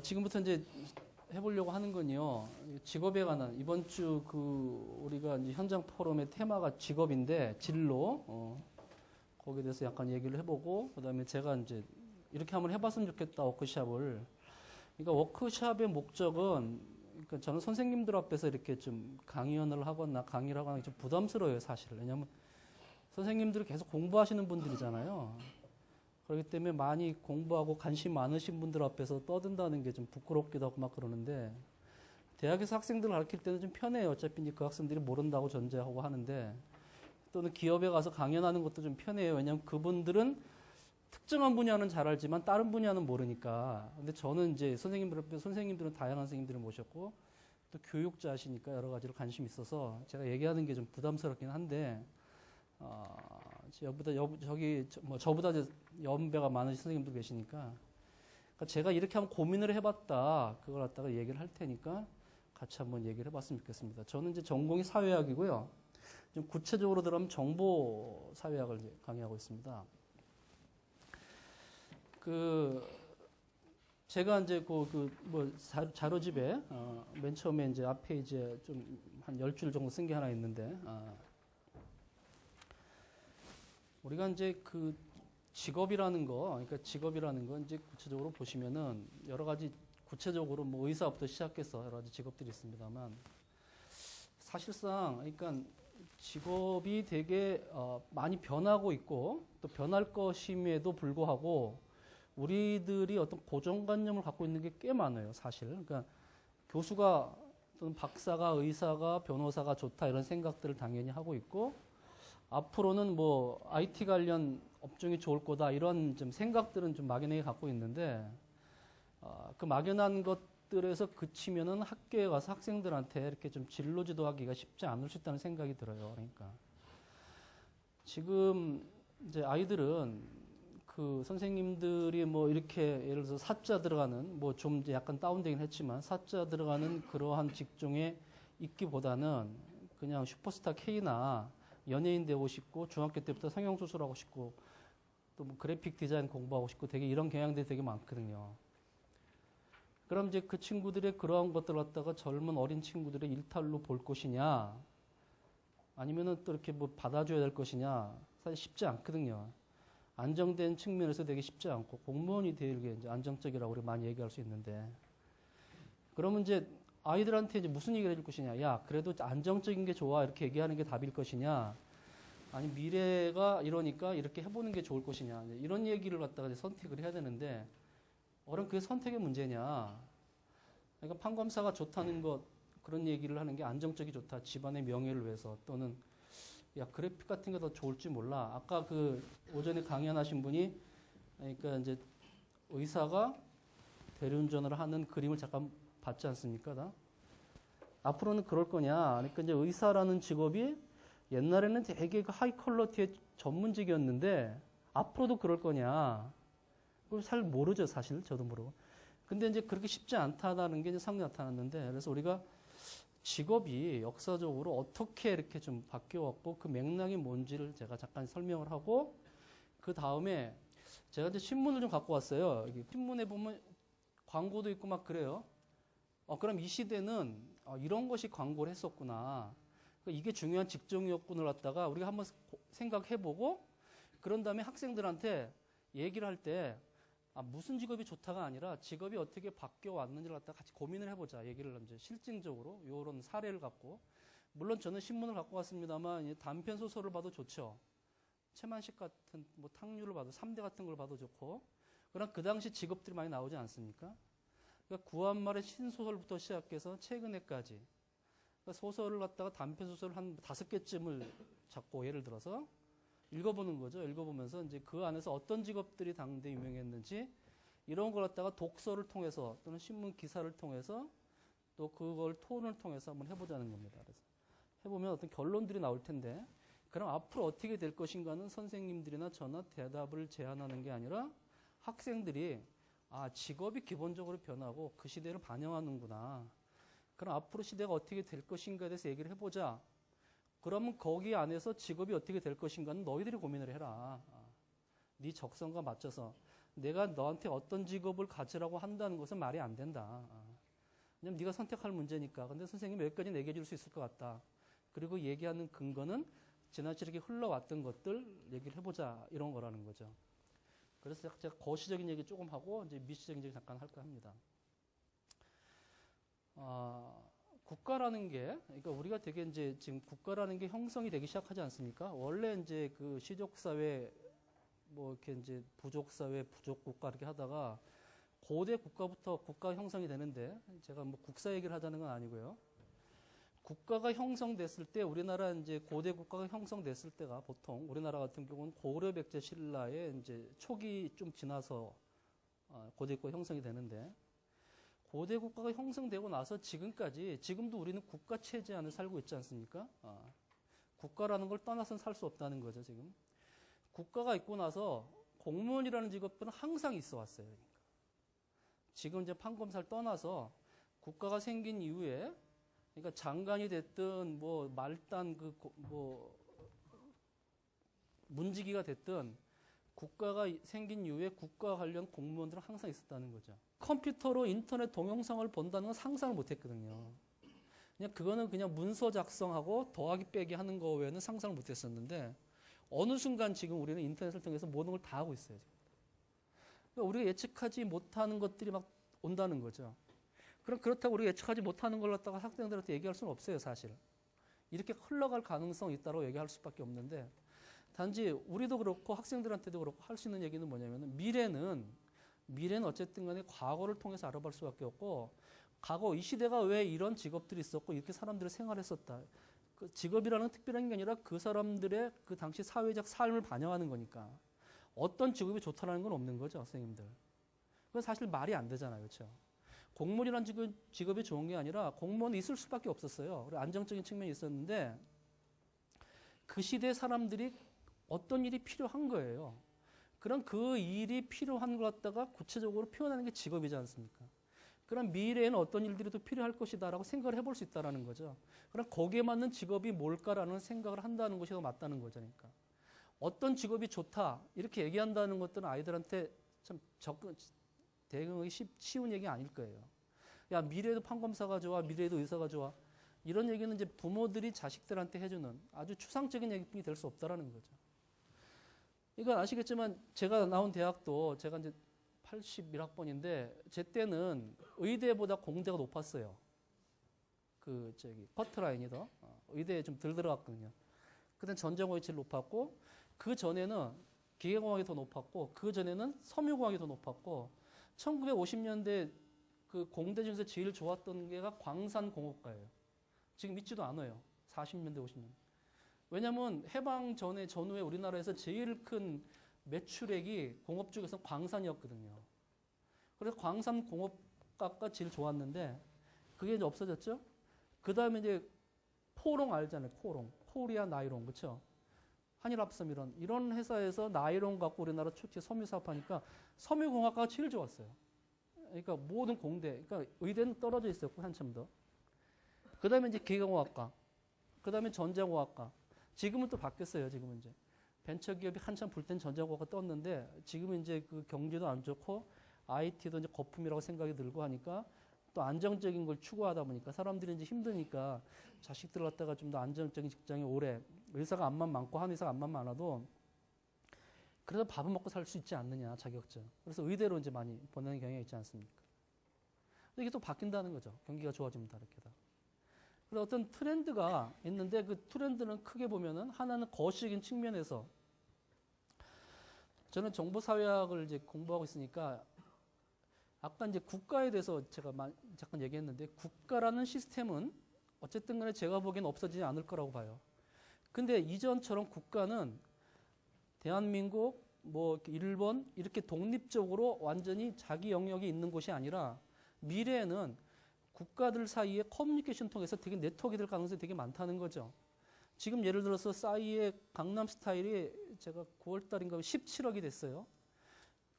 지금부터 이제 해보려고 하는 건요. 직업에 관한 이번 주 우리가 이제 현장 포럼의 테마가 직업인데 진로 거기에 대해서 약간 얘기를 해보고 그다음에 제가 이제 이렇게 한번 해봤으면 좋겠다 워크숍을. 그러니까 워크숍의 목적은 그러니까 저는 선생님들 앞에서 이렇게 좀 강연을 하거나 강의를 하거나 좀 부담스러워요 사실. 왜냐하면 선생님들이 계속 공부하시는 분들이잖아요. 그렇기 때문에 많이 공부하고 관심 많으신 분들 앞에서 떠든다는 게 좀 부끄럽기도 하고 막 그러는데 대학에서 학생들을 가르칠 때는 좀 편해요. 어차피 그 학생들이 모른다고 전제하고 하는데 또는 기업에 가서 강연하는 것도 좀 편해요. 왜냐하면 그분들은 특정한 분야는 잘 알지만 다른 분야는 모르니까. 근데 저는 이제 선생님들은 다양한 선생님들을 모셨고 또 교육자시니까 여러 가지로 관심이 있어서 제가 얘기하는 게 좀 부담스럽긴 한데 저보다 연배가 많으신 선생님도 계시니까 그러니까 제가 이렇게 한번 고민을 해봤다. 그걸 갖다가 얘기를 할 테니까 같이 한번 얘기를 해봤으면 좋겠습니다. 저는 이제 전공이 사회학이고요. 좀 구체적으로 들어가면 정보사회학을 이제 강의하고 있습니다. 제가 이제 자료집에 맨 처음에 이제 앞에 이제 좀 한 10줄 정도 쓴 게 하나 있는데 우리가 이제 직업이라는 거 이제 구체적으로 보시면은 여러 가지 구체적으로 뭐 의사부터 시작해서 여러 가지 직업들이 있습니다만 사실상 그러니까 직업이 되게 많이 변하고 있고 또 변할 것임에도 불구하고 우리들이 어떤 고정관념을 갖고 있는 게 꽤 많아요, 사실. 그러니까 교수가 또는 박사가 의사가 변호사가 좋다 이런 생각들을 당연히 하고 있고 앞으로는 뭐 IT 관련 업종이 좋을 거다 이런 좀 생각들은 좀 막연하게 갖고 있는데 그 막연한 것들에서 그치면은 학교에 가서 학생들한테 이렇게 좀 진로 지도하기가 쉽지 않을 수 있다는 생각이 들어요. 그러니까 지금 이제 아이들은 선생님들이 뭐 이렇게 예를 들어서 사자 들어가는 뭐 좀 약간 다운되긴 했지만 사자 들어가는 그러한 직종에 있기보다는 그냥 슈퍼스타 K나 연예인 되고 싶고 중학교 때부터 성형수술하고 싶고 또 뭐 그래픽 디자인 공부하고 싶고 되게 이런 경향들이 되게 많거든요. 그럼 이제 그 친구들의 그러한 것들 갖다가 젊은 어린 친구들의 일탈로 볼 것이냐 아니면은 또 이렇게 뭐 받아줘야 될 것이냐 사실 쉽지 않거든요. 안정된 측면에서 되게 쉽지 않고 공무원이 되게 이제 안정적이라고 우리 많이 얘기할 수 있는데 그러면 이제 아이들한테 이제 무슨 얘기를 해줄 것이냐 야 그래도 안정적인 게 좋아 이렇게 얘기하는 게 답일 것이냐 아니 미래가 이러니까 이렇게 해보는 게 좋을 것이냐 이런 얘기를 갖다가 이제 선택을 해야 되는데 그게 선택의 문제냐 그러니까 판검사가 좋다는 것 그런 얘기를 하는 게 안정적이 좋다 집안의 명예를 위해서 또는 야 그래픽 같은 게 더 좋을지 몰라 아까 오전에 강연하신 분이 그러니까 이제 의사가 대리운전을 하는 그림을 잠깐 봤지 않습니까? 앞으로는 그럴 거냐 그러니까 이제 의사라는 직업이 옛날에는 되게 하이 퀄러티의 전문직이었는데 앞으로도 그럴 거냐 그걸 잘 모르죠 사실 저도 모르고 근데 이제 그렇게 쉽지 않다는 게 이제 상당히 나타났는데 그래서 우리가 직업이 역사적으로 어떻게 이렇게 좀 바뀌어왔고 그 맥락이 뭔지를 제가 잠깐 설명을 하고 그 다음에 제가 이제 신문을 좀 갖고 왔어요. 신문에 보면 광고도 있고 막 그래요. 그럼 이 시대는 이런 것이 광고를 했었구나. 이게 중요한 직종이었군을 갖다가 우리가 한번 생각해보고 그런 다음에 학생들한테 얘기를 할 때 무슨 직업이 좋다가 아니라 직업이 어떻게 바뀌어 왔는지를 갖다가 같이 고민을 해보자. 얘기를 이제 실증적으로 이런 사례를 갖고 물론 저는 신문을 갖고 왔습니다만 단편 소설을 봐도 좋죠. 최만식 같은 뭐 탕류를 봐도 3대 같은 걸 봐도 좋고 그러나 그 당시 직업들이 많이 나오지 않습니까? 그러니까 구한말의 신소설부터 시작해서 최근에까지 그러니까 소설을 갖다가 단편 소설 한 5개쯤을 잡고 예를 들어서 읽어보는 거죠. 읽어보면서 이제 그 안에서 어떤 직업들이 당대 유명했는지 이런 걸 갖다가 독서를 통해서 또는 신문 기사를 통해서 또 그걸 토론을 통해서 한번 해보자는 겁니다. 그래서 해보면 어떤 결론들이 나올 텐데 그럼 앞으로 어떻게 될 것인가는 선생님들이나 저나 대답을 제안하는 게 아니라 학생들이 직업이 기본적으로 변하고 그 시대를 반영하는구나. 그럼 앞으로 시대가 어떻게 될 것인가에 대해서 얘기를 해보자. 그러면 거기 안에서 직업이 어떻게 될 것인가는 너희들이 고민을 해라. 네 적성과 맞춰서 내가 너한테 어떤 직업을 가지라고 한다는 것은 말이 안 된다. 왜냐면 네가 선택할 문제니까. 근데 선생님이 여기까지 얘기해 줄 수 있을 것 같다. 그리고 얘기하는 근거는 지나치게 흘러왔던 것들 얘기를 해보자. 이런 거라는 거죠. 그래서 제가 거시적인 얘기 조금 하고 이제 미시적인 얘기 잠깐 할까 합니다. 국가라는 게, 그러니까 우리가 되게 이제 지금 국가라는 게 형성이 되기 시작하지 않습니까? 원래 이제 그 시족사회, 뭐 이렇게 이제 부족사회, 부족국가 이렇게 하다가 고대 국가부터 국가 형성이 되는데, 제가 뭐 국사 얘기를 하자는 건 아니고요. 국가가 형성됐을 때, 우리나라 이제 고대 국가가 형성됐을 때가 보통 우리나라 같은 경우는 고려 백제 신라의 이제 초기 좀 지나서 고대 국가 형성이 되는데, 고대 국가가 형성되고 나서 지금까지, 지금도 우리는 국가 체제 안에 살고 있지 않습니까? 국가라는 걸 떠나서는 살 수 없다는 거죠, 지금. 국가가 있고 나서 공무원이라는 직업들은 항상 있어 왔어요. 그러니까. 지금 이제 판검사를 떠나서 국가가 생긴 이후에, 그러니까 장관이 됐든 뭐 말단 뭐 문지기가 됐든 국가가 생긴 이후에 국가 관련 공무원들은 항상 있었다는 거죠. 컴퓨터로 인터넷 동영상을 본다는 건 상상을 못 했거든요. 그거는 그냥 문서 작성하고 더하기 빼기 하는 거 외에는 상상을 못 했었는데 어느 순간 지금 우리는 인터넷을 통해서 모든 걸 다 하고 있어요. 그러니까 우리가 예측하지 못하는 것들이 막 온다는 거죠. 그럼 그렇다고 우리가 예측하지 못하는 걸 갖다가 학생들한테 얘기할 수는 없어요, 사실. 이렇게 흘러갈 가능성이 있다고 얘기할 수밖에 없는데 단지 우리도 그렇고 학생들한테도 그렇고 할 수 있는 얘기는 뭐냐면 미래는 어쨌든 간에 과거를 통해서 알아볼 수밖에 없고 과거 이 시대가 왜 이런 직업들이 있었고 이렇게 사람들이 생활했었다. 그 직업이라는 특별한 게 아니라 그 사람들의 그 당시 사회적 삶을 반영하는 거니까 어떤 직업이 좋다는 건 없는 거죠, 선생님들. 그건 사실 말이 안 되잖아요, 그렇죠? 공무원이라는 직업이 좋은 게 아니라 공무원이 있을 수밖에 없었어요. 안정적인 측면이 있었는데 그 시대 사람들이 어떤 일이 필요한 거예요. 그럼 그 일이 필요한 걸 갖다가 구체적으로 표현하는 게 직업이지 않습니까? 그럼 미래에는 어떤 일들이 더 필요할 것이다라고 생각을 해볼 수 있다는 거죠. 그럼 거기에 맞는 직업이 뭘까라는 생각을 한다는 것이 더 맞다는 거죠. 그러니까 어떤 직업이 좋다 이렇게 얘기한다는 것들은 아이들한테 참 대응하기 쉬운 얘기 아닐 거예요. 야, 미래에도 판검사가 좋아, 미래에도 의사가 좋아. 이런 얘기는 이제 부모들이 자식들한테 해주는 아주 추상적인 얘기뿐이 될 수 없다라는 거죠. 이건 아시겠지만 제가 나온 대학도 제가 이제 81학번인데 제 때는 의대보다 공대가 높았어요. 커트라인이 더 의대에 좀 덜 들어갔거든요. 그때 전자공학이 제일 높았고 그 전에는 기계공학이 더 높았고 그 전에는 섬유공학이 더 높았고 1950년대 그 공대 중에서 제일 좋았던 게가 광산공업과예요. 지금 믿지도 않아요. 40년대, 50년대. 왜냐하면 해방 전후에 우리나라에서 제일 큰 매출액이 공업 쪽에서 광산이었거든요. 그래서 광산공업과가 제일 좋았는데 그게 이제 없어졌죠. 그 다음에 이제 포롱 알잖아요. 코리아 나이론, 그렇죠? 한일합섬 이런 회사에서 나이론 갖고 우리나라 초기에 섬유 사업하니까 섬유공학과가 제일 좋았어요. 그러니까 모든 공대, 그러니까 의대는 떨어져 있었고 한참 더. 그 다음에 이제 기계공학과, 그 다음에 전자공학과. 지금은 또 바뀌었어요. 지금은 이제 벤처기업이 한참 불 땐 전자공학과 떴는데 지금은 이제 그 경제도 안 좋고 IT도 이제 거품이라고 생각이 들고 하니까 또 안정적인 걸 추구하다 보니까 사람들이 이제 힘드니까 자식들 갖다가 좀 더 안정적인 직장에 오래 의사가 암만 많고 한의사가 암만 많아도 그래도 밥은 먹고 살 수 있지 않느냐 자격증. 그래서 의대로 이제 많이 보내는 경향이 있지 않습니까? 근데 이게 또 바뀐다는 거죠. 경기가 좋아집니다. 이렇게 다. 그래서 어떤 트렌드가 있는데 그 트렌드는 크게 보면은 하나는 거시적인 측면에서 저는 정보사회학을 이제 공부하고 있으니까 아까 이제 국가에 대해서 제가 잠깐 얘기했는데 국가라는 시스템은 어쨌든 간에 제가 보기엔 없어지지 않을 거라고 봐요. 근데 이전처럼 국가는 대한민국, 뭐 일본 이렇게 독립적으로 완전히 자기 영역이 있는 곳이 아니라 미래에는 국가들 사이에 커뮤니케이션 통해서 되게 네트워크가 될 가능성이 되게 많다는 거죠. 지금 예를 들어서 싸이의 강남 스타일이 제가 9월 달인가 17억이 됐어요.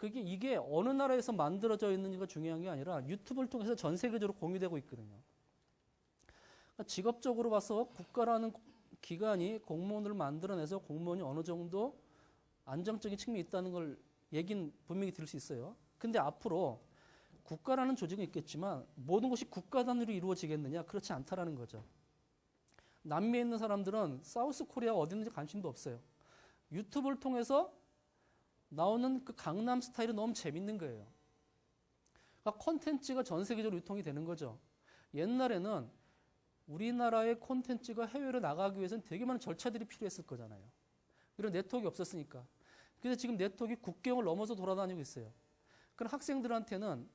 이게 어느 나라에서 만들어져 있는지가 중요한 게 아니라 유튜브를 통해서 전 세계적으로 공유되고 있거든요. 그러니까 직업적으로 봐서 국가라는 기관이 공무원을 만들어내서 공무원이 어느 정도 안정적인 측면이 있다는 걸 얘기는 분명히 들을 수 있어요. 근데 앞으로 국가라는 조직은 있겠지만 모든 것이 국가 단위로 이루어지겠느냐? 그렇지 않다라는 거죠. 남미에 있는 사람들은 사우스 코리아가 어디 있는지 관심도 없어요. 유튜브를 통해서 나오는 그 강남 스타일이 너무 재밌는 거예요. 그러니까 콘텐츠가 전 세계적으로 유통이 되는 거죠. 옛날에는 우리나라의 콘텐츠가 해외로 나가기 위해서는 되게 많은 절차들이 필요했을 거잖아요. 이런 네트워크가 없었으니까. 그래서 지금 네트워크가 국경을 넘어서 돌아다니고 있어요. 그럼 학생들한테는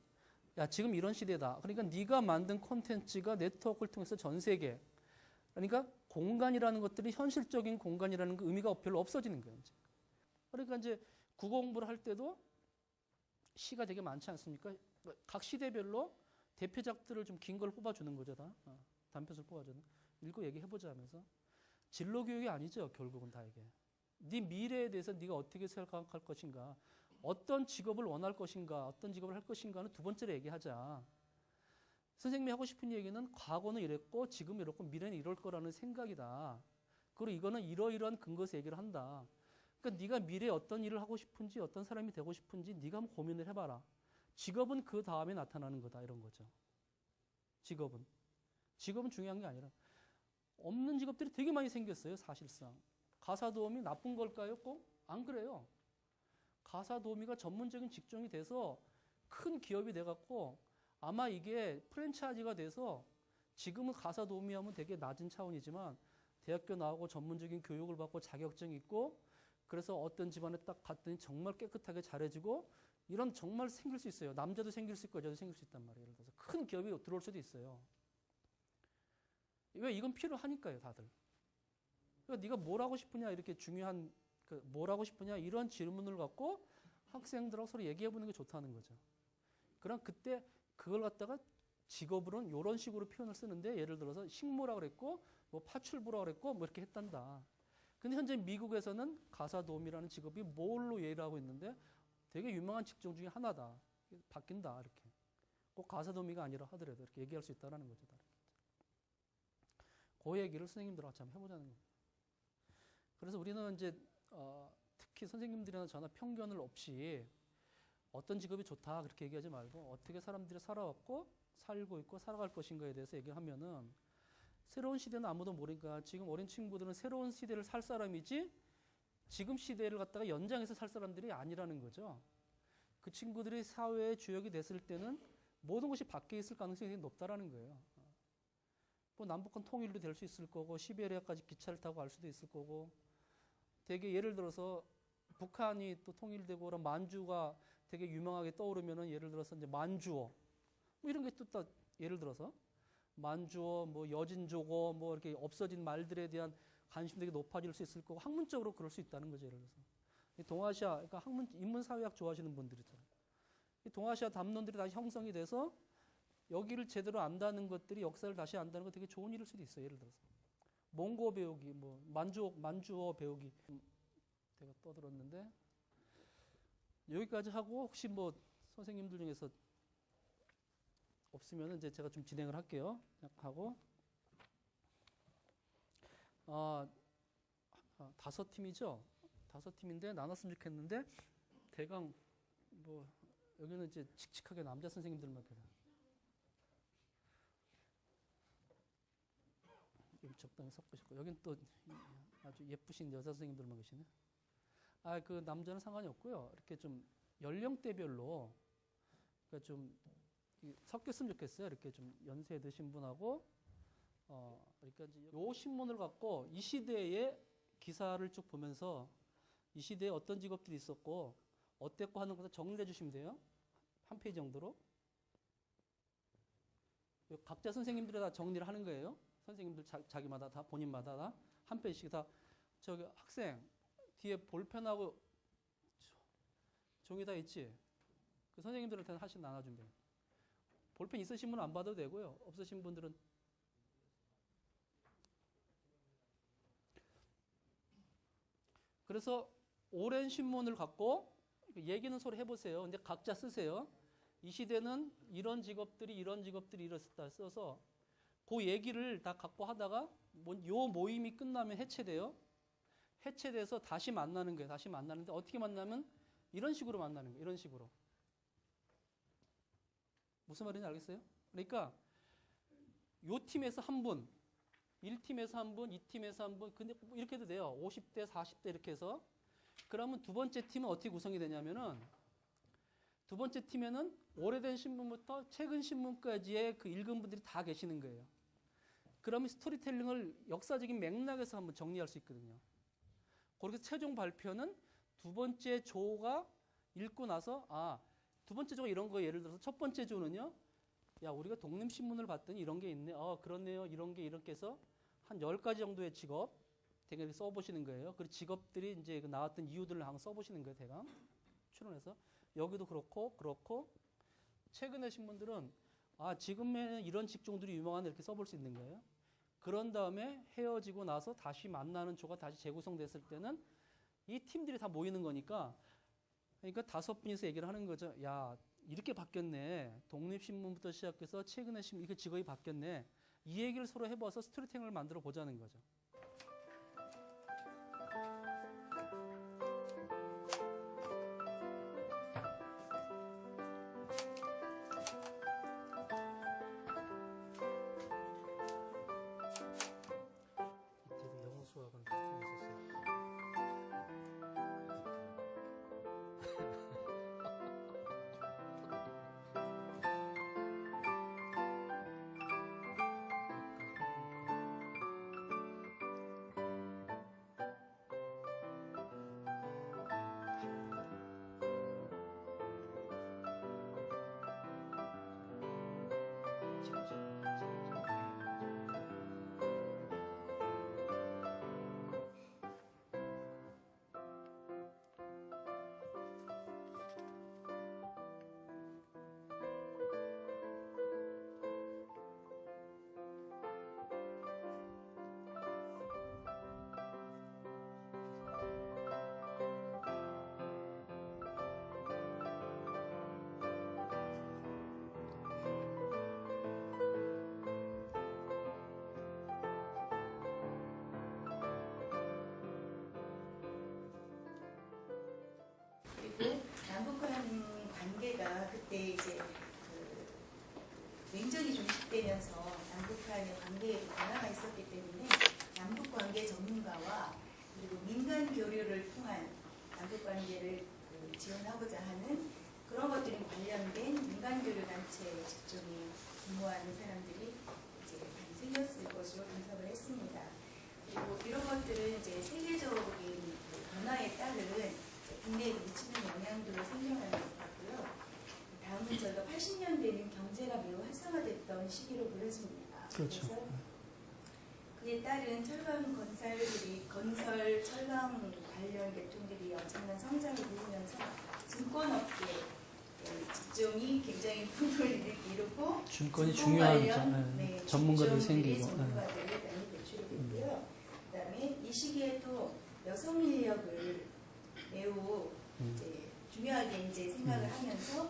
야, 지금 이런 시대다. 그러니까 네가 만든 콘텐츠가 네트워크를 통해서 전 세계, 그러니까 공간이라는 것들이 현실적인 공간이라는 그 의미가 별로 없어지는 거예요. 이제. 그러니까 이제 국어 공부를 할 때도 시가 되게 많지 않습니까? 각 시대별로 대표작들을 좀 긴 걸 뽑아주는 거죠. 다. 단편을 뽑아주는. 읽고 얘기해보자 하면서. 진로 교육이 아니죠. 결국은 다 이게. 네 미래에 대해서 네가 어떻게 생각할 것인가, 어떤 직업을 원할 것인가, 어떤 직업을 할 것인가는 두 번째로 얘기하자. 선생님이 하고 싶은 얘기는 과거는 이랬고 지금은 이렇고 미래는 이럴 거라는 생각이다. 그리고 이거는 이러이러한 근거에서 얘기를 한다. 그러니까 네가 미래에 어떤 일을 하고 싶은지, 어떤 사람이 되고 싶은지 네가 한번 고민을 해봐라. 직업은 그 다음에 나타나는 거다. 이런 거죠. 직업은 중요한 게 아니라 없는 직업들이 되게 많이 생겼어요. 사실상. 가사 도우미 나쁜 걸까요? 꼭? 안 그래요. 가사 도우미가 전문적인 직종이 돼서 큰 기업이 돼갖고 아마 이게 프랜차이즈가 돼서 지금은 가사 도우미 하면 되게 낮은 차원이지만 대학교 나오고 전문적인 교육을 받고 자격증이 있고 그래서 어떤 집안에 딱 갔더니 정말 깨끗하게 잘해지고 이런 정말 생길 수 있어요. 남자도 생길 수 있고 여자도 생길 수 있단 말이에요. 예를 들어서 큰 기업이 들어올 수도 있어요. 왜 이건 필요하니까요, 다들. 그러니까 네가 뭘 하고 싶으냐 이렇게 중요한 뭘 하고 싶으냐 이런 질문을 갖고 학생들하고 서로 얘기해보는 게 좋다는 거죠. 그럼 그때 그걸 갖다가 직업으로는 이런 식으로 표현을 쓰는데 예를 들어서 식모라고 그랬고 뭐 파출부라고 그랬고 뭐 이렇게 했단다. 근데 현재 미국에서는 가사 도우미라는 직업이 뭘로 얘기를 하고 있는데 되게 유명한 직종 중에 하나다. 바뀐다 이렇게. 꼭 가사 도우미가 아니라 하더라도 이렇게 얘기할 수 있다는 거죠. 그 얘기를 선생님들하고 같이 한번 해보자는 겁니다. 그래서 우리는 이제 특히 선생님들이나 저나 편견을 없이 어떤 직업이 좋다 그렇게 얘기하지 말고 어떻게 사람들이 살아왔고 살고 있고 살아갈 것인가에 대해서 얘기를 하면은 새로운 시대는 아무도 모르니까 지금 어린 친구들은 새로운 시대를 살 사람이지 지금 시대를 갖다가 연장해서 살 사람들이 아니라는 거죠. 그 친구들이 사회의 주역이 됐을 때는 모든 것이 바뀌어 있을 가능성이 되게 높다라는 거예요. 뭐 남북한 통일도 될 수 있을 거고 시베리아까지 기차를 타고 갈 수도 있을 거고 되게 예를 들어서 북한이 또 통일되고 그런 만주가 되게 유명하게 떠오르면은 예를 들어서 이제 만주어 뭐 이런 게 또 예를 들어서 만주어 뭐 여진족어 뭐 이렇게 없어진 말들에 대한 관심도 되게 높아질 수 있을 거고 학문적으로 그럴 수 있다는 거죠. 예를 들어서 동아시아 그러니까 인문사회학 좋아하시는 분들 있잖아요. 동아시아 담론들이 다시 형성이 돼서 여기를 제대로 안다는 것들이 역사를 다시 안다는 거 되게 좋은 일일 수도 있어요. 예를 들어서 몽고 배우기, 뭐 만주어 배우기 제가 떠들었는데 여기까지 하고 혹시 뭐 선생님들 중에서 없으면 이제 제가 좀 진행을 할게요. 하고 5팀이죠. 5팀인데 나눴으면 좋겠는데 대강 뭐 여기는 이제 칙칙하게 남자 선생님들만 계세요. 여기 적당히 섞으셨고 여긴 또 아주 예쁘신 여자 선생님들만 계시네. 그 남자는 상관이 없고요. 이렇게 좀 연령대별로 그러니까 좀 섞였으면 좋겠어요. 이렇게 좀 연세 드신 분하고 그러니까 이제 요 신문을 갖고 이 시대의 기사를 쭉 보면서 이 시대에 어떤 직업들이 있었고 어땠고 하는 것을 정리해 주시면 돼요. 한 페이지 정도로. 각자 선생님들이 다 정리를 하는 거예요. 선생님들 자기마다 다 본인마다 다 한 페이지씩 다 저기 학생 뒤에 볼펜하고 종이 다 있지. 그 선생님들한테는 하나씩 나눠주면 돼요. 볼펜 있으신 분은 안 받아도 되고요. 없으신 분들은 그래서 오랜 신문을 갖고 얘기는 서로 해보세요. 근데 각자 쓰세요. 이 시대는 이런 직업들이 이랬다 써서 그 얘기를 다 갖고 하다가 요 모임이 끝나면 해체돼요. 해체돼서 다시 만나는 거예요. 다시 만나는데 어떻게 만나면 이런 식으로 만나는 거예요. 이런 식으로. 무슨 말인지 알겠어요? 그러니까 요 팀에서 한 분, 1팀에서 한 분, 2팀에서 한 분, 근데 이렇게 해도 돼요. 50대, 40대 이렇게 해서. 그러면 두 번째 팀은 어떻게 구성이 되냐면은 두 번째 팀에는 오래된 신문부터 최근 신문까지의 그 읽은 분들이 다 계시는 거예요. 그러면 스토리텔링을 역사적인 맥락에서 한번 정리할 수 있거든요. 그렇게 최종 발표는 두 번째 조가 읽고 나서 두 번째 조가 이런 거 예를 들어서 첫 번째 조는요. 야, 우리가 독립신문을 봤더니 이런 게 있네. 그렇네요. 이런 게 이렇게 해서 한 10가지 정도의 직업 대강 써보시는 거예요. 그리고 직업들이 이제 나왔던 이유들을 한번 써보시는 거예요. 대강 추론해서. 여기도 그렇고 최근의 신문들은 지금에는 이런 직종들이 유명하네 이렇게 써볼 수 있는 거예요. 그런 다음에 헤어지고 나서 다시 만나는 조가 다시 재구성됐을 때는 이 팀들이 다 모이는 거니까 그러니까 5분이서 얘기를 하는 거죠. 야, 이렇게 바뀌었네. 독립신문부터 시작해서 최근의 신문 이게 직업이 바뀌었네. 이 얘기를 서로 해봐서 스토리텔링을 만들어 보자는 거죠. 이때도 영어 수학은 비슷하게 있었어요. 그리고 남북한 관계가 그때 이제 냉전이 종식되면서 남북한의 관계에 변화가 있었기 때문에 남북 관계 전문가와 그리고 민간 교류를 통한 남북 관계를 지원하고자 하는 그런 것들이 관련된 민간 교류 단체 직종에 근무하는 사람들이 이제 많이 생겼을 것으로 분석을 했습니다. 그리고 이런 것들은 이제 세계적인 변화에 따른 국내에 미치는 영향도 생겨나는 것 같고요. 다음은 저희가 80년대는 경제가 매우 활성화됐던 시기로 보여집니다. 그렇죠. 그래서 그에 따른 철강 건설들이 철강 관련 계통들이 엄청난 성장을 보이면서 증권업계 직종이 굉장히 붐을 이루고 증권이 중요한 전문가들이 생기고 전문가들이 많이 배출이 됐고요. 그다음에 이 시기에도 여성 인력을 매우 이제 중요하게 이제 생각을 하면서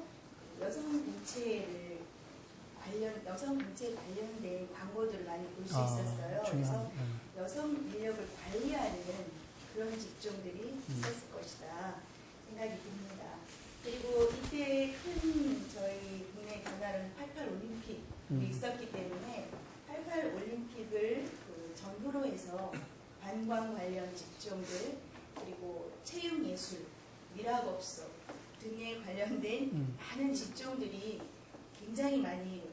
여성 문체에 관련된 광고들을 많이 볼 수 있었어요. 그래서 여성 인력을 관리하는 그런 직종들이 있었을 것이다 생각이 듭니다. 그리고 이때 큰 저희 국내 변화는 88 올림픽이 있었기 때문에 88 올림픽을 전후로 해서 관광 관련 직종들 그리고 체육예술, 미락업소 등에 관련된 많은 직종들이 굉장히 많이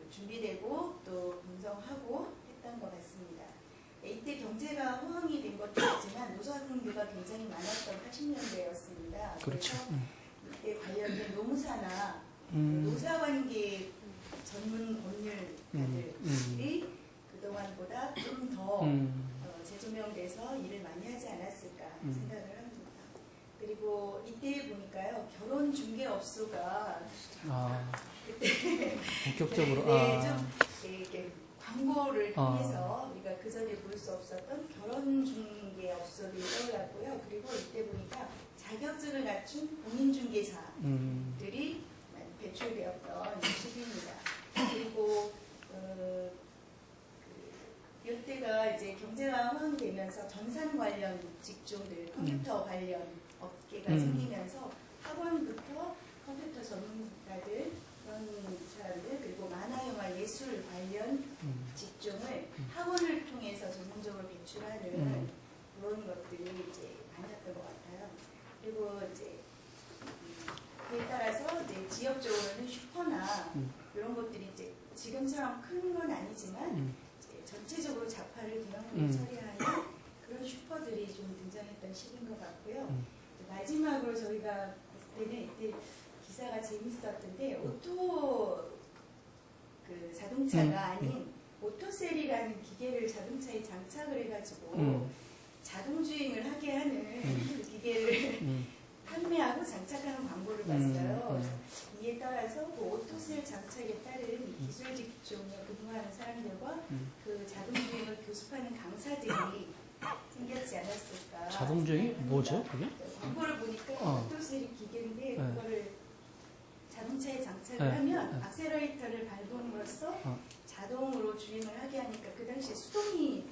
준비되고 또 분석하고 했던 것 같습니다. 이때 경제가 호황이 된 것도 있지만 노사근교가 굉장히 많았던 80년대였습니다. 그렇죠. 이때 관련된 노무사나 노사관계 전문 법률가들이 그동안보다 좀 더 재조명돼서 일을 많이 하지 않았을까 생각을 합니다. 그리고 이때 보니까요 결혼 중개업소가 그때 본격적으로 좀 이렇게 광고를 통해서 우리가 그 전에 볼 수 없었던 결혼 중개업소들이 떠올랐고요. 그리고 이때 보니까 자격증을 갖춘 공인중개사들이 배출되었던 시기입니다. 그리고 이때가 이제 경제가 호황되면서 전산 관련 직종들, 컴퓨터 관련 업계가 생기면서 학원부터 컴퓨터 전문가들 그런 사람들 그리고 만화 영화 예술 관련 직종을 학원을 통해서 전문적으로 배출하는 그런 것들이 이제 많았던 것 같아요. 그리고 이제 그에 따라서 이제 지역적으로는 슈퍼나 이런 것들이 이제 지금처럼 큰 건 아니지만 이제 전체적으로 자파를 대형으로 처리하는 그런 슈퍼들이 좀 등장했던 시기인 것 같고요. 마지막으로 저희가 봤을 때는 이때 기사가 재밌었던데 오토 그 자동차가 아닌 오토셀이라는 기계를 자동차에 장착을 해가지고 자동 주행을 하게 하는 그 기계를 판매하고 장착하는 광고를 봤어요. 이에 따라서 그 오토셀 장착에 따른 기술 직종에 근무하는 사람들과 그 자동 주행을 교습하는 강사들이 생겼지 않았을까. 자동 주행이 뭐죠? 그게? 광고를 보니까 오토셀이 기계인데 그거를 자동차에 장착을 하면 악셀러레이터를 밟음으로써 자동으로 주행을 하게 하니까 그 당시에 수동이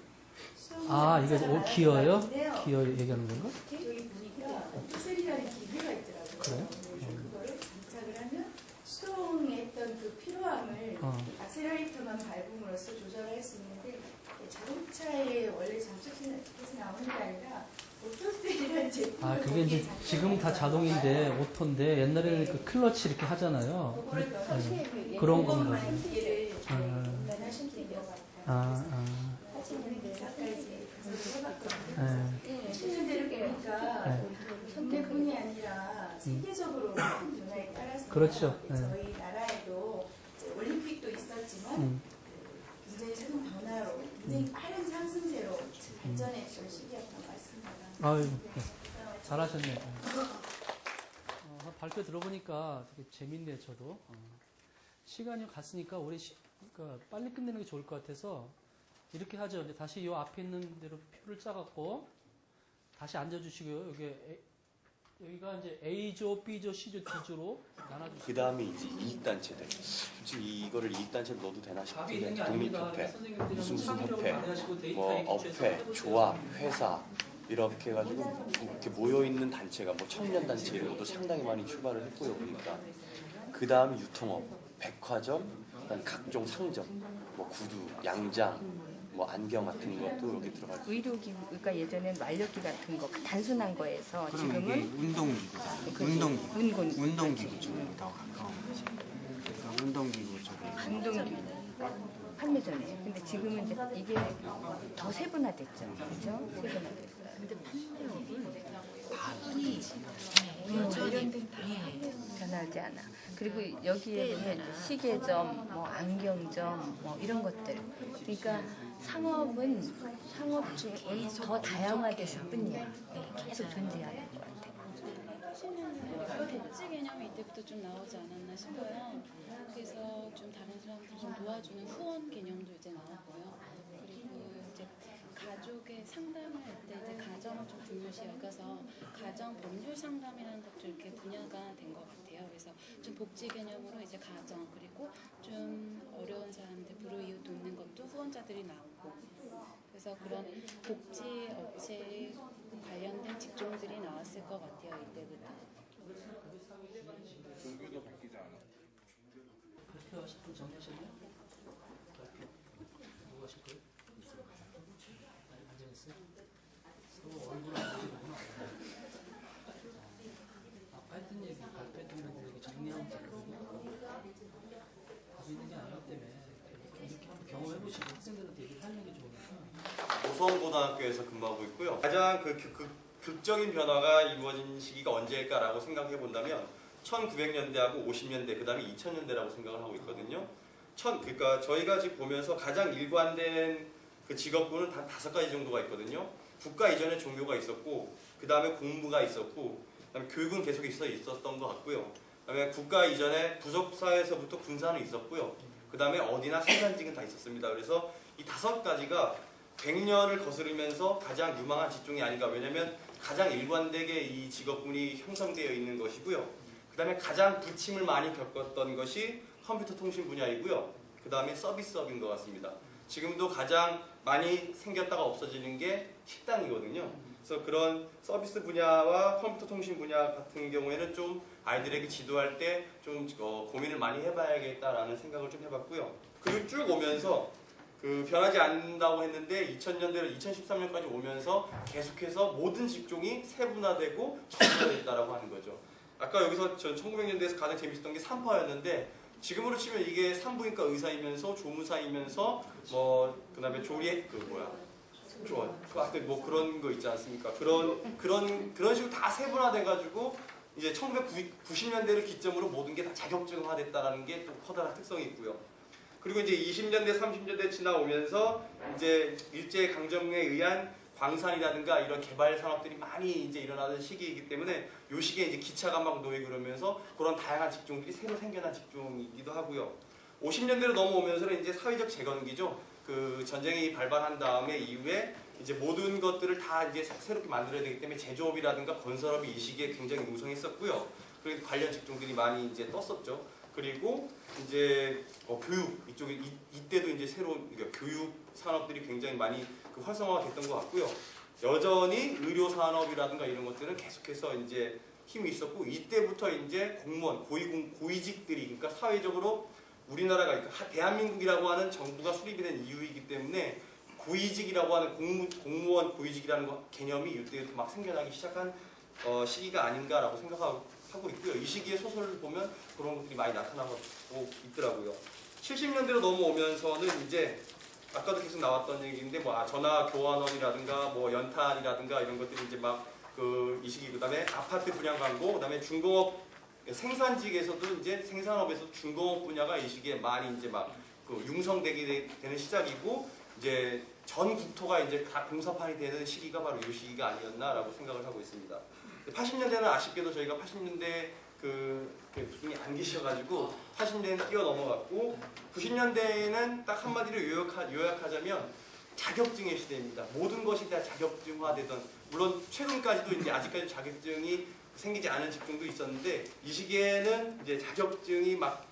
이게 기어요? 기어 얘기하는 건가? 여기 보니까 오토셀이라는 기계가 있더라고요. 그래요? 그래서 그거를 장착을 하면 수동했던 그 피로함을 악셀러레이터만 밟음으로써 조절할 수 있는데 자동차에 원래 장착해서 나오는 게 아니라 오토셀이라는 제품을 그게 이제 지금 다 자동인데 오토인데 옛날에는 그 클러치 이렇게 하잖아요. 그런 건가? 기계를 연하신 기계가 같아요. 실제로 보니까 국내뿐이 아니라 세계적으로 변화에 따라서 그렇죠. 저희 나라에도 이제 올림픽도 있었지만 굉장히 최근 변화로 굉장히 빠른 상승세로 발전했던 시기였던 것 같습니다. 아유, 잘하셨네요. 발표 들어보니까 되게 재밌네요, 저도. 시간이 갔으니까 우리 그러니까 빨리 끝내는 게 좋을 것 같아서 이렇게 하죠. 이제 다시 이 앞에 있는 대로 표를 짜갖고 다시 앉아주시고요. 여기가 이제 A조, B조, C조, D조로 나눠주시고. 그 다음에 이제 이익단체들. 솔직히 이거를 이익단체로 넣어도 되나 싶은데 독립협회, 무슨 협회, 뭐 업회, 조합, 회사 이렇게 해가지고 이렇게 모여있는 단체가 뭐 청년단체 이런 것도 상당히 많이 출발을 했고요. 보니까 그 다음 유통업, 백화점, 그다음 각종 상점, 뭐 구두, 양장, 뭐 안경 같은 것도 여기 들어가죠. 의료기구, 그러니까 예전엔 완력기 같은 거 단순한 거에서 그럼 이게 지금은 운동기구다. 운동기구 쪽으로 더 가까운 거지. 그러니까 운동기구 쪽에 운동기구 판매전에. 근데 지금은 이제 이게 더 세분화됐죠, 그렇죠? 세분화됐어요. 근데 판매업은 변하지 않아. 그리고 여기에 보면 시계점, 뭐 안경점, 뭐 이런 것들. 그러니까 상업 중에 더 다양화됐을 뿐이야. 계속 존재하는 것 같아. 사실은 복지 개념이 이때부터 좀 나오지 않았나 싶어요. 그래서 좀 다른 사람들 좀 도와주는 후원 개념도 이제 나오고요. 그리고 이제 가족의 상담을 할 때 이제 가정을 좀 중요시 여겨서 가정 법률 상담이라는 것도 이렇게 분야가 된 것 같아요. 그래서 좀 복지 개념으로 이제 가정 그리고 좀 어려운 사람들 불우이웃 돕는 것도 후원자들이 나오고 그래서 그런 복지 업체 관련된 직종들이 나왔을 것 같아요. 이때부터. 종교도 바뀌지 않아. 발표하실 분 정하셨나요? 누구 하실 거예요? 앉아있어요? 서로 얼굴 안 보시는구나. 아까 했던 얘기, 발표했던 분들 얘기 정리하면 되거든요. 답이 있는 게 아니기 때문에 이렇게 한번 경험해보시고 학생들한테 얘기하는 게 좋으니까. 도성고등학교에서 근무하고 있고요. 가장 극적인 변화가 이루어진 시기가 언제일까라고 생각해 본다면 1900년대하고 50년대, 그 다음에 2000년대라고 생각을 하고 있거든요. 그러니까 저희가 지금 보면서 가장 일관된 그 직업군은 단 5가지 정도가 있거든요. 국가 이전에 종교가 있었고, 그 다음에 공부가 있었고, 그 다음에 교육은 계속 있었던 것 같고요. 그 다음에 국가 이전에 부속사에서부터 군사는 있었고요. 그 다음에 어디나 생산직은 다 있었습니다. 그래서 이 5가지가 100년을 거스르면서 가장 유망한 직종이 아닌가. 왜냐하면 가장 일관되게 이 직업군이 형성되어 있는 것이고요. 그 다음에 가장 부침을 많이 겪었던 것이 컴퓨터 통신 분야이고요. 그 다음에 서비스업인 것 같습니다. 지금도 가장 많이 생겼다가 없어지는 게 식당이거든요. 그래서 그런 서비스 분야와 컴퓨터 통신 분야 같은 경우에는 좀 아이들에게 지도할 때 좀 고민을 많이 해봐야겠다라는 생각을 좀 해봤고요. 그리고 쭉 오면서 그 변하지 않는다고 했는데 2000년대로 2013년까지 오면서 계속해서 모든 직종이 세분화되고 정리됐다라고 하는 거죠. 아까 여기서 전 1900년대에서 가장 재밌었던 게 산파였는데 지금으로 치면 이게 산부인과 의사이면서 조무사이면서 뭐 그다음에 조리 좋아. 그 아까 뭐 그런 거 있지 않습니까? 그런 식으로 다 세분화돼가지고 이제 1990년대를 기점으로 모든 게 다 자격증화됐다라는 게 또 커다란 특성이 있고요. 그리고 이제 20년대, 30년대 지나오면서 이제 일제 강점에 의한 광산이라든가 이런 개발 산업들이 많이 이제 일어나는 시기이기 때문에 이 시기에 이제 기차가 막 놓이고 그러면서 그런 다양한 직종들이 새로 생겨난 직종이기도 하고요. 50년대로 넘어오면서는 이제 사회적 재건기죠. 그 전쟁이 발발한 다음에 이후에 이제 모든 것들을 다 이제 새롭게 만들어야 되기 때문에 제조업이라든가 건설업이 이 시기에 굉장히 웅성했었고요. 그리고 관련 직종들이 많이 이제 떴었죠. 그리고 이제 교육 이쪽에 이때도 이제 새로운 교육 산업들이 굉장히 많이 그 활성화가 됐던 것 같고요. 여전히 의료 산업이라든가 이런 것들은 계속해서 이제 힘이 있었고 이때부터 이제 공무원 고위직들이 그러니까 사회적으로 우리나라가 그러니까 대한민국이라고 하는 정부가 수립이 된 이유이기 때문에 고위직이라고 하는 공무원 고위직이라는 개념이 이때부터 막 생겨나기 시작한 시기가 아닌가라고 생각하고 있고요. 이 시기에 소설을 보면 그런 것들이 많이 나타나고 있더라고요. 70년대로 넘어오면서는 이제 아까도 계속 나왔던 얘기인데 뭐 전화 교환원이라든가 뭐 연탄이라든가 이런 것들이 이제 막 이 시기 그다음에 아파트 분양 광고 그다음에 중공업 생산직에서도 이제 생산업에서 중공업 분야가 이 시기에 많이 이제 막 융성되게 되는 시작이고 이제 전 국토가 이제 다 공사판이 되는 시기가 바로 이 시기가 아니었나라고 생각을 하고 있습니다. 80년대는 아쉽게도 저희가 80년대 분이 안 계셔가지고 80년대는 뛰어넘어갔고 90년대에는 딱 한마디로 요약하자면 자격증의 시대입니다. 모든 것이 다 자격증화되던 물론 최근까지도 이제 아직까지 자격증이 생기지 않은 직종도 있었는데 이 시기에는 이제 자격증이 그러니까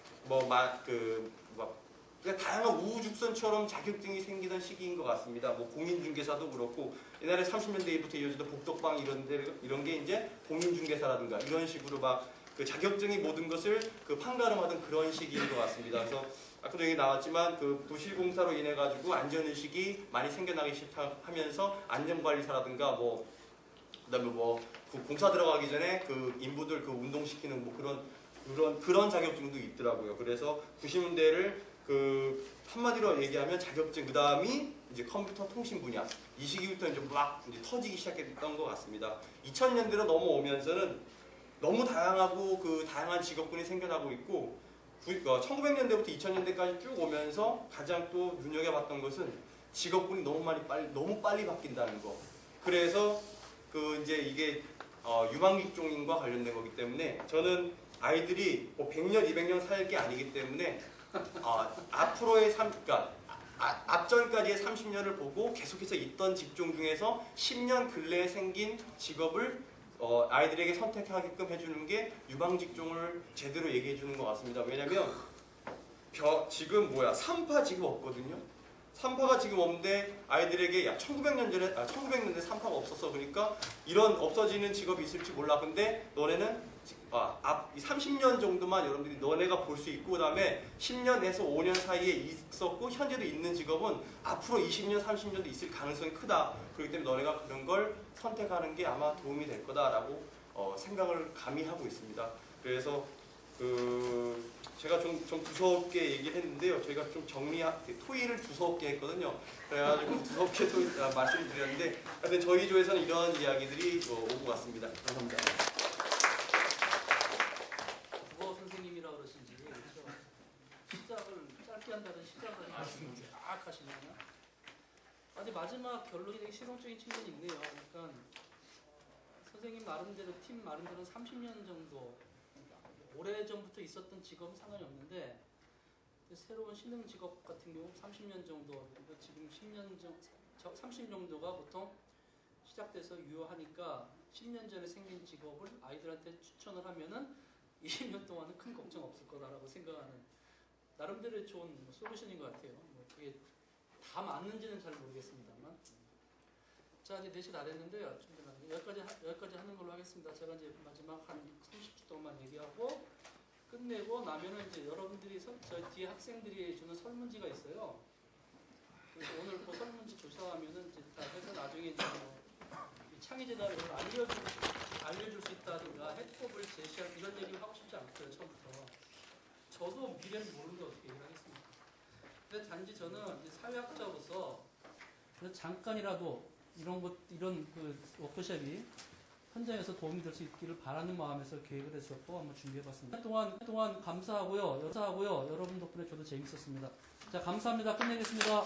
다양한 우후죽순처럼 자격증이 생기던 시기인 것 같습니다. 뭐 공인중개사도 그렇고 옛날에 30년대부터 이어지던 복덕방 이런 게 이제 공인중개사라든가 이런 식으로 막 그 자격증이 모든 것을 그 판가름하던 그런 시기인 것 같습니다. 그래서 아까도 얘기 나왔지만 그 부실공사로 인해 가지고 안전의식이 많이 생겨나기 시작하면서 안전관리사라든가 그다음에 공사 들어가기 전에 그 인부들 그 운동시키는 그런 자격증도 있더라고요. 그래서 90년대를 한마디로 얘기하면 자격증 그다음이 이제 컴퓨터 통신 분야 이 시기부터 이제 막 이제 터지기 시작했던 것 같습니다. 2000년대로 넘어오면서는 너무 다양하고 다양한 직업군이 생겨나고 있고 1900년대부터 2000년대까지 쭉 오면서 가장 또 눈여겨봤던 것은 직업군이 너무 빨리 바뀐다는 거. 그래서 이제 이게 유망직종인과 관련된 거기 때문에 저는 아이들이 100년, 200년 살 게 아니기 때문에 앞으로의 그러니까 앞전까지의 30년을 보고 계속해서 있던 직종 중에서 10년 근래에 생긴 직업을 아이들에게 선택하게끔 해주는 게 유망직종을 제대로 얘기해 주는 것 같습니다. 왜냐면 지금 3파 지금 없거든요. 3파가 지금 없는데 아이들에게 1900년대 3파가 없었어. 그러니까 이런 없어지는 직업이 있을지 몰라. 근데 너네는 앞 30년 정도만 여러분들이 너네가 볼 수 있고 그다음에 10년에서 5년 사이에 있었고 현재도 있는 직업은 앞으로 20년, 30년도 있을 가능성이 크다. 그렇기 때문에 너네가 그런 걸 선택하는 게 아마 도움이 될 거다라고 생각을 감히 하고 있습니다. 그래서 제가 좀 두서없게 얘기를 했는데요. 저희가 좀 토의를 두서없게 했거든요. 그래가지고 두서없게 말씀을 드렸는데 하여튼 저희 조에서는 이런 이야기들이 오고 갔습니다. 감사합니다. 국어 선생님이라 그러신지 그렇죠? 시작을 짧게 한다는 시작을 쫙 하시네요. 아주 마지막 결론이 되게 실용적인 측면이 있네요. 그러니까 선생님 나름대로 팀 나름대로는 30년 정도 오래전부터 있었던 직업은 상관이 없는데 새로운 신흥 직업 같은 경우 30년 정도 지금 30 정도가 보통 시작돼서 유효하니까 10년 전에 생긴 직업을 아이들한테 추천을 하면은 20년 동안은 큰 걱정 없을 거다라고 생각하는 나름대로 좋은 솔루션인 것 같아요. 그게 다 맞는지는 잘 모르겠습니다만 자, 이제 4시 다 됐는데요. 여기까지 하는 걸로 하겠습니다. 제가 이제 마지막 한 30초 동안만 얘기하고 끝내고 나면은 이제 여러분들이 저 뒤에 학생들이 주는 설문지가 있어요. 그래서 오늘 그 설문지 조사하면은 이제 다 해서 나중에 이제 이 창의재단을 알려줄 수 있다든가 해법을 제시할 이런 얘기를 하고 싶지 않고요. 처음부터. 저도 미래는 모르는데 어떻게 얘기를 하겠습니까? 근데 단지 저는 이제 사회학자로서 잠깐이라도 이런 그 워크숍이 현장에서 도움이 될 수 있기를 바라는 마음에서 계획을 했었고 한번 준비해봤습니다. 동안 감사하고요. 여러분 덕분에 저도 재밌었습니다. 자, 감사합니다. 끝내겠습니다.